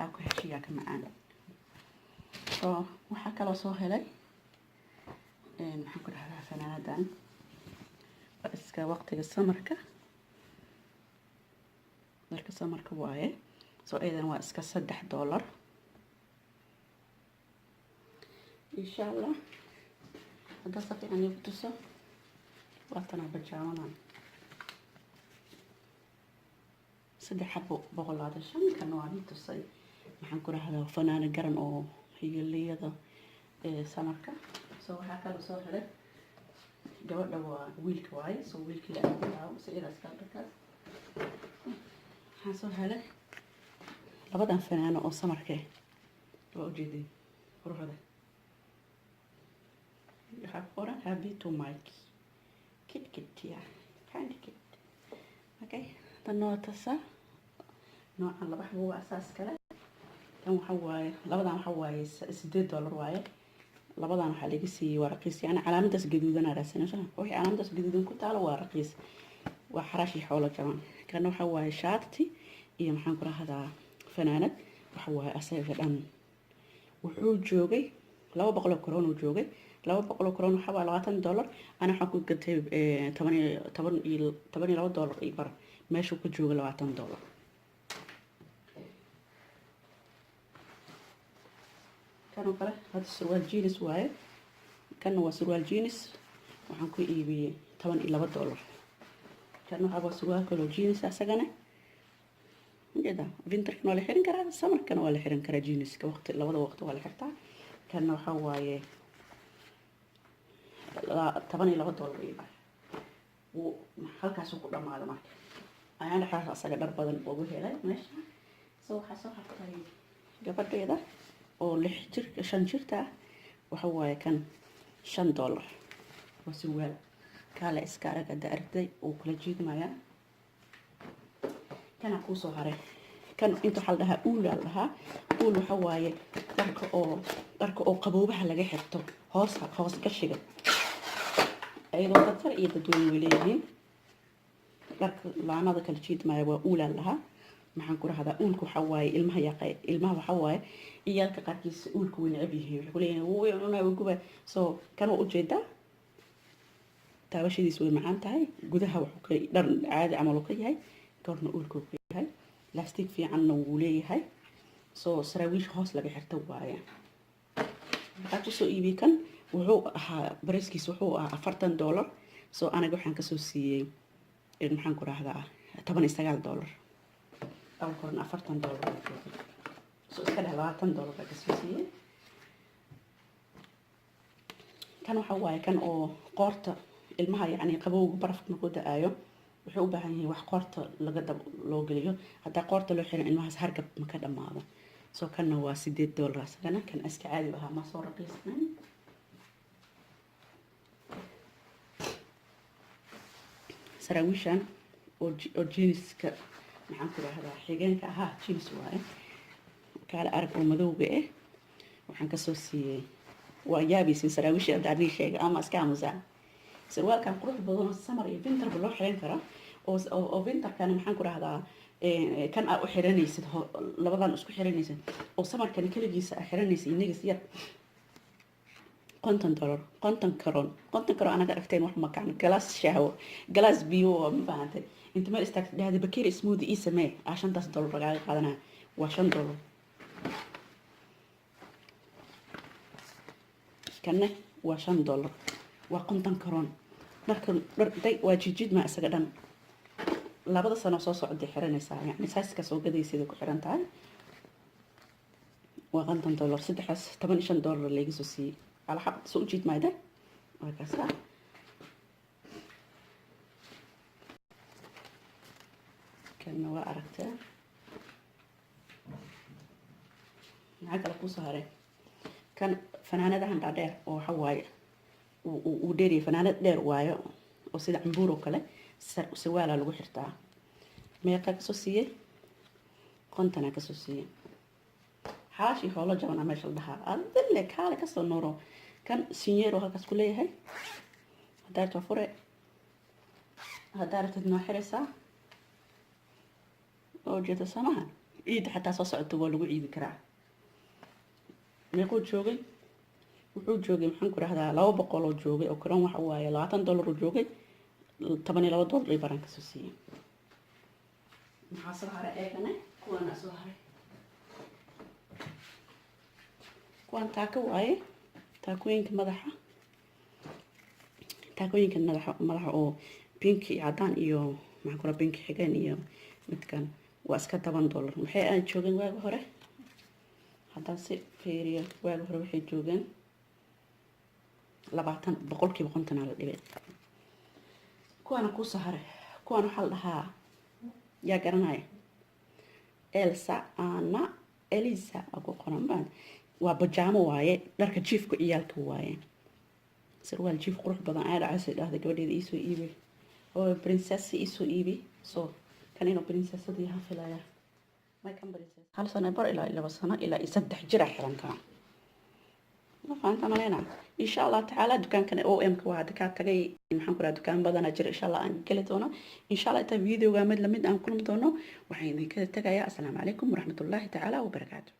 aku heshiiyaa ka macaan. oo waxaa kaloo soo helay maxaan ku dhahdaa fanaanadan iska waqtiga samarka marka samarka waaye soo aydan waa iska $3 insha Allah hadda safiican igu tuso waatana bajaamadan 3 xabo 125 kan waa tusay maxaan ku dhahdaa fanaanad garan oo hiyaliyada samarka soo waxaa kaloo soo helay gabadha waa wiilka waaye soo wiilkii la aadaa sidaas ka dhigay waxaan soo helay labadan fanaano oo samarka waa ujeedin quruxda waxaa qoran happy to Mike kit ya candy kit okay tan nootasa nooca laba xabo waa asaas kale tan waxa waaye labadan waxa waaye $8 waaye labadan waxa laga siiyay waa raqiis yani calaamadaas gaduudan araasanaysa wixii calaamadaas gaduudan ku taalo waa raqiis waa xaraashi xoolo jaban kan waxa waaye shaati iyo maxaan ku rahdaa fanaanad waxa waaye asaga dhan wuxuu joogay 200 koroon uu joogay 200 koroon waxa waa $20 ana waxa ku gatay $12 iyo bar meesha ku jooga $20 كانوا كله هذا السروال جينس وايد كانوا سروال جينس وحنكو إيبي $8 كانوا هذا سروال كله جينس أسجنه جدا فينتر كانوا ولا حرين كرا السمر كانوا ولا حرين كرا جينس كوقت لو هذا وقت ولا حتى كانوا حواي $8 يبقى وحلقة سوق لما هذا معك أنا حاسة أسجل بدن وجهي لا ماشي سو حاسة حتى قبل كده oo 5 jirta waxa waaye kan $5 waa suwaal kala iska arag arday oo kala jeedmaya kana ku soo haray kan inta xal dhaha uula waxa waaye dharka oo qaboobaha laga xirto hoos ka shiga ayadoo dadka iyo dadweyne leeyihiin dharka laanada kala jeedmaya waa uula maxaan ku rahdaa uulku waxa waaye ilmaha waxa waaye iyalka qaarkiis uulku way necab yihiin waxa ku leeyahay way cunaa way guba soo kan waa ujeedaa taabashadiis way macaan tahay gudaha wuxuu ka dhar caadi amal ka yahay korna uulku ka yahay plastic fiicanna wuu leeyahay soo saraawiish hoos laga xirto waaye waxaa ku soo iibi kan wuxuu ahaa bariskiis wuxuu ahaa $40 soo anaga waxaan ka soo siiyay maxaan ku rahdaa $19 أو كورن $40 سو إسكده $20 كسبسية كانوا حواي كان أو قارة المها يعني قبوا برفق نقود آيو وحوبها هي وح قارة لقد لو قليو حتى قارة لو حين المها هرقب مكان معه سو كان هو $6 سنة كان أسكي عادي بها ما صار قيسنا سراويشان أو جينس maxaan ku rahdaa xigeenka ahaa jeans waaye kala arag oo madowga waxaan ka soo siiyay waa yaabisin saraawish adani sheega ama iska amusa sarwaalkan qurux badan summer iyo winter loo xiran kara oo winter kan maxaan ku rahdaa kan aad u xiranaysid labadan isku xiranaysid oo summer kan kaligiisa xiranaysid inaga yar $50 karoon anaga aragteen wax ma kaan glass shahwo glass biyo ma faahantay inta meel istaag dhahday bakeeri smoothie ii samee $5 laga qaadanaa waa $5 kanne waa $5 waa $50 karoon marka day waa jijid ma isaga dhan labada sano soo socday xiranaysaa yani saaska soo gadaysid ku xiran tahay waa $50 sadexaas $15 laga soo siiyay على حق سوق جيت مايدا وهكذا كان وعرفته عقل قوس هاري كان فنانة ده عند عدير وحواي وديري فنانة دير وايا وسيد عنبورو كله سوالا لو حرتها ميقا كسوسية كنتنا كسوسية حاشي حولا جوانا ماشي لدها أدلك حالي كسو نورو كان سينيرو هكاس كليه هاي هدارت وفوري هدارت ادنو حرسة وجيت سماها ciid xataa soo socota waa lagu ciidi karaa meequu joogay wuxuu joogay maxaan ku rahdaa 200 oo joogay oo karan waxa waaye $20 oo joogay $12 ay baran ka soo siiyay maxaa soo haray eegana kuwana soo haray kuwan taako waaye taakooyinka madaxa oo pink iyo cadaan iyo maxaan ku rahaa pink xigeen iyo midkan waa iska $10 waxay aan joogeen waaga hore haddaan si fiiriyo waaga hore waxay joogeen 20% 50 la dhibay kuwana ku sahare kuwan waxa la dhahaa yaa garanaya Elisa aku qoran waa bajaamo waaye dharka jiifka ciyaalka waaye sarwaal jiif qurux badan ay dhacay dhahda gabadheeda ii soo iibay oo princess ii soo iibay soo kan inuu princessadii ha filaya ma kan princess hal sano bar ilaa 2 sano ilaa 3 jir xirantaa ma faanta malena insha Allah taala dukaankan OM ka waa ka tagay maxaan ku raad dukaan badan jir insha Allah aan gali doono insha Allah ta videoga mid lamid aan kulmi doono waxaan idin ka tagayaa assalaamu calaykum waraxmatullaahi taala wa barakaatuh